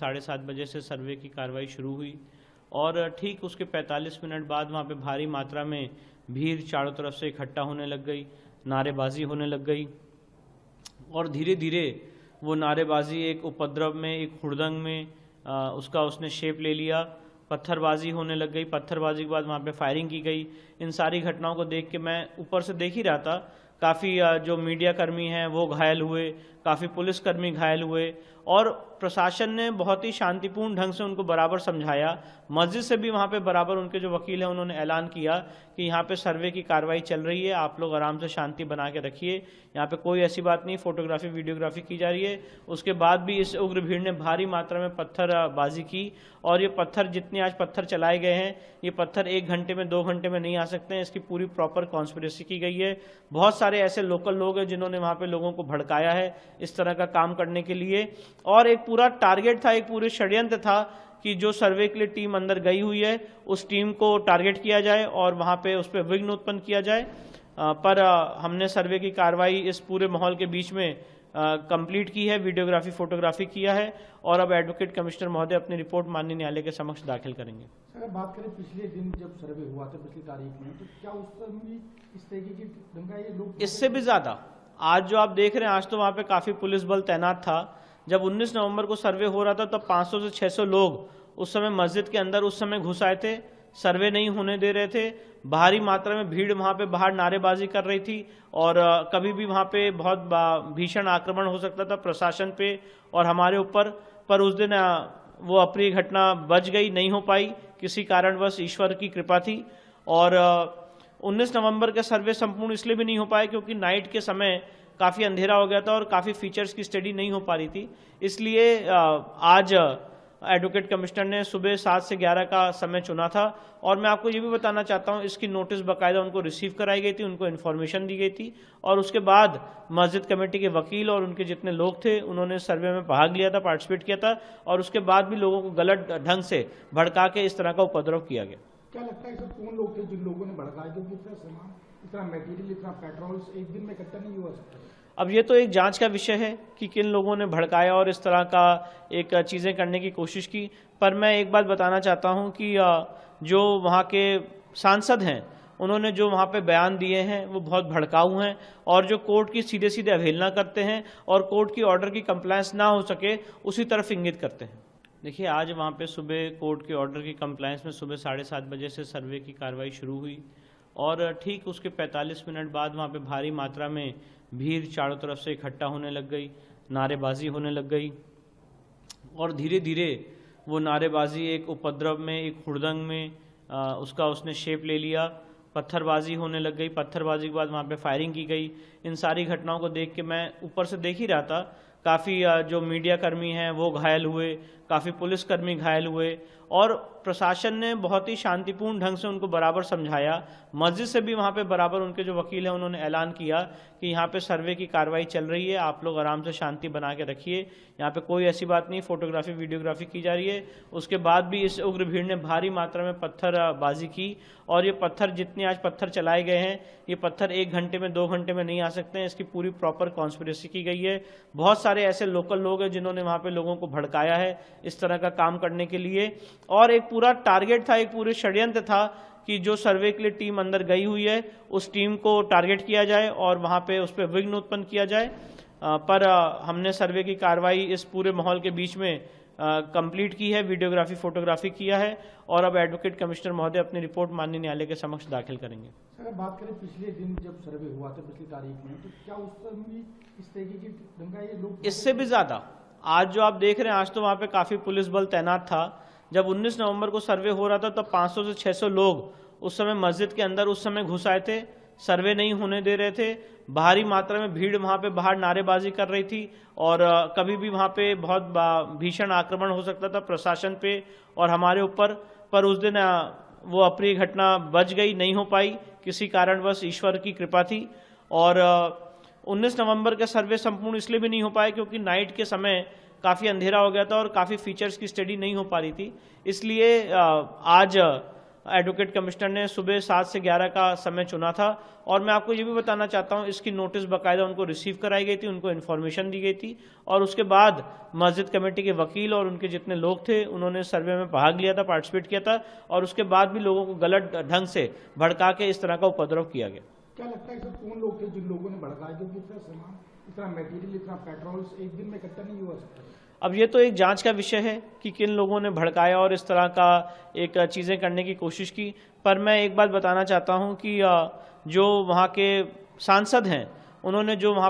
7:30 बजे से सर्वे की कार्रवाई शुरू हुई और ठीक उसके 45 मिनट बाद वहाँ पे भारी मात्रा में भीड़ चारों तरफ से इकट्ठा होने लग गई, नारेबाजी होने लग गई और धीरे धीरे वो नारेबाजी एक उपद्रव में, एक हुड़दंग में उसने शेप ले लिया। पत्थरबाजी होने लग गई। पत्थरबाजी के बाद वहाँ पे फायरिंग की गई। इन सारी घटनाओं को देख के मैं ऊपर से देख ही रहा था। काफ़ी जो मीडिया कर्मी हैं वो घायल हुए, काफ़ी पुलिसकर्मी घायल हुए और प्रशासन ने बहुत ही शांतिपूर्ण ढंग से उनको बराबर समझाया। मस्जिद से भी वहाँ पे बराबर उनके जो वकील हैं उन्होंने ऐलान किया कि यहाँ पे सर्वे की कार्रवाई चल रही है, आप लोग आराम से शांति बना के रखिए, यहाँ पे कोई ऐसी बात नहीं, फोटोग्राफी वीडियोग्राफी की जा रही है। उसके बाद भी इस उग्र भीड़ ने भारी मात्रा में पत्थरबाजी की और ये पत्थर, जितने आज पत्थर चलाए गए हैं, ये पत्थर 1 घंटे में 2 घंटे में नहीं आ सकते हैं। इसकी पूरी प्रॉपर कॉन्स्पिरेसी की गई है। बहुत सारे ऐसे लोकल लोग हैं जिन्होंने वहाँ पे लोगों को भड़काया है इस तरह का काम करने के लिए और एक पूरा टारगेट था, एक पूरे षड्यंत्र था कि जो सर्वे के लिए टीम अंदर गई हुई है उस टीम को टारगेट किया जाए और वहाँ पे उस पर विघ्न उत्पन्न किया जाए। पर हमने सर्वे की कार्रवाई इस पूरे माहौल के बीच में कंप्लीट की है, वीडियोग्राफी फोटोग्राफी किया है और अब एडवोकेट कमिश्नर महोदय अपनी रिपोर्ट माननीय न्यायालय के समक्ष दाखिल करेंगे। अगर बात करें पिछले दिन जब सर्वे हुआ था पिछली तारीख में, तो क्या उस समय भी इस तरीके की दंगाई लोग? इससे भी ज्यादा आज जो आप देख रहे हैं, आज तो वहाँ पे काफी पुलिस बल तैनात था। जब 19 नवंबर को सर्वे हो रहा था तब 500 से 600 लोग उस समय मस्जिद के अंदर उस समय घुस आए थे, सर्वे नहीं होने दे रहे थे। भारी मात्रा में भीड़ वहाँ पे बाहर नारेबाजी कर रही थी और कभी भी वहाँ पे बहुत भीषण आक्रमण हो सकता था प्रशासन पे और हमारे ऊपर। पर उस दिन वो अप्रिय घटना बच गई, नहीं हो पाई, किसी कारणवश ईश्वर की कृपा थी। और 19 नवंबर का सर्वे संपूर्ण इसलिए भी नहीं हो पाया क्योंकि नाइट के समय काफ़ी अंधेरा हो गया था और काफ़ी फीचर्स की स्टडी नहीं हो पा रही थी। इसलिए आज एडवोकेट कमिश्नर ने सुबह 7 से 11 का समय चुना था और मैं आपको ये भी बताना चाहता हूँ, इसकी नोटिस बाकायदा उनको रिसीव कराई गई थी, उनको इन्फॉर्मेशन दी गई थी और उसके बाद मस्जिद कमेटी के वकील और उनके जितने लोग थे उन्होंने सर्वे में भाग लिया था, पार्टिसिपेट किया था और उसके बाद भी लोगों को गलत ढंग से भड़का के इस तरह का उपद्रव किया गया। क्या लगता है सर, कौन लोग थे जिन लोगों ने भड़काया? क्योंकि इतना सामान, इतना मटेरियल, इतना पेट्रोल एक दिन में इकट्ठा नहीं हुआ सकता। अब ये तो एक जांच का विषय है कि किन लोगों ने भड़काया और इस तरह का एक चीज़ें करने की कोशिश की। पर मैं एक बात बताना चाहता हूं कि जो वहाँ के सांसद हैं उन्होंने जो वहाँ पे बयान दिए हैं वो बहुत भड़काऊ हैं और जो कोर्ट की सीधे सीधे अवहेलना करते हैं और कोर्ट की ऑर्डर की कंप्लायंस ना हो सके उसी तरफ इंगित करते हैं। देखिए, आज वहाँ पे सुबह कोर्ट के ऑर्डर की कंप्लायंस में सुबह 7:30 बजे से सर्वे की कार्रवाई शुरू हुई और ठीक उसके 45 मिनट बाद वहाँ पे भारी मात्रा में भीड़ चारों तरफ से इकट्ठा होने लग गई, नारेबाजी होने लग गई और धीरे धीरे वो नारेबाजी एक उपद्रव में, एक हुड़दंग में उसने शेप ले लिया। पत्थरबाजी होने लग गई। पत्थरबाजी के बाद वहाँ पे फायरिंग की गई। इन सारी घटनाओं को देख के मैं ऊपर से देख ही रहा था। काफ़ी जो मीडिया कर्मी हैं वो घायल हुए, काफ़ी पुलिसकर्मी घायल हुए और प्रशासन ने बहुत ही शांतिपूर्ण ढंग से उनको बराबर समझाया। मस्जिद से भी वहाँ पे बराबर उनके जो वकील हैं उन्होंने ऐलान किया कि यहाँ पे सर्वे की कार्रवाई चल रही है, आप लोग आराम से शांति बना के रखिए, यहाँ पे कोई ऐसी बात नहीं, फोटोग्राफी वीडियोग्राफी की जा रही है। उसके बाद भी इस उग्र भीड़ ने भारी मात्रा में पत्थरबाजी की और ये पत्थर, जितने आज पत्थर चलाए गए हैं, ये पत्थर 1 घंटे में 2 घंटे में नहीं आ सकते हैं। इसकी पूरी प्रॉपर कॉन्स्पिरेसी की गई है। बहुत सारे ऐसे लोकल लोग हैं जिन्होंने वहाँ पे लोगों को भड़काया है इस तरह का काम करने के लिए और एक पूरा टारगेट था, एक पूरे षड्यंत्र था कि जो सर्वे के लिए टीम अंदर गई हुई है उस टीम को टारगेट किया जाए और वहाँ पे उस पर विघ्न उत्पन्न किया जाए। पर हमने सर्वे की कार्रवाई इस पूरे माहौल के बीच में कंप्लीट की है, वीडियोग्राफी फोटोग्राफी किया है और अब एडवोकेट कमिश्नर महोदय अपनी रिपोर्ट माननीय न्यायालय के समक्ष दाखिल करेंगे। अगर बात करें पिछले दिन जब सर्वे हुआ था पिछली तारीख में, तो क्या उस समय भी इस तरीके की दंगाई लोग? इससे भी ज्यादा आज जो आप देख रहे हैं, आज तो वहाँ पे काफी पुलिस बल तैनात था। जब 19 नवंबर को सर्वे हो रहा था तब 500 से 600 लोग उस समय मस्जिद के अंदर उस समय घुस आए थे, सर्वे नहीं होने दे रहे थे। भारी मात्रा में भीड़ वहाँ पे बाहर नारेबाजी कर रही थी और कभी भी वहाँ पे बहुत भीषण आक्रमण हो सकता था प्रशासन पे और हमारे ऊपर। पर उस दिन वो अप्रिय घटना बच गई, नहीं हो पाई, किसी कारणवश ईश्वर की कृपा थी। और 19 नवंबर का सर्वे संपूर्ण इसलिए भी नहीं हो पाया क्योंकि नाइट के समय काफ़ी अंधेरा हो गया था और काफ़ी फीचर्स की स्टडी नहीं हो पा रही थी। इसलिए आज एडवोकेट कमिश्नर ने सुबह 7 से 11 का समय चुना था। और मैं आपको ये भी बताना चाहता हूँ, इसकी नोटिस बाकायदा उनको रिसीव कराई गई थी, उनको इन्फॉर्मेशन दी गई थी, और उसके बाद मस्जिद कमेटी के वकील और उनके जितने लोग थे उन्होंने सर्वे में भाग लिया था, पार्टिसिपेट किया था, और उसके बाद भी लोगों को गलत ढंग से भड़का के इस तरह का उपद्रव किया गया। क्या लगता है सर, कौन लोग थे जिन लोगों ने भड़काया, क्योंकि इतना सामान, इतना मटेरियल, इतना पेट्रोल एक दिन में इकट्ठा नहीं हुआ सकता? अब ये तो एक जांच का विषय है कि किन लोगों ने भड़काया और इस तरह का एक चीज़ें करने की कोशिश की। पर मैं एक बात बताना चाहता हूं कि जो वहाँ के सांसद हैं उन्होंने जो वहाँ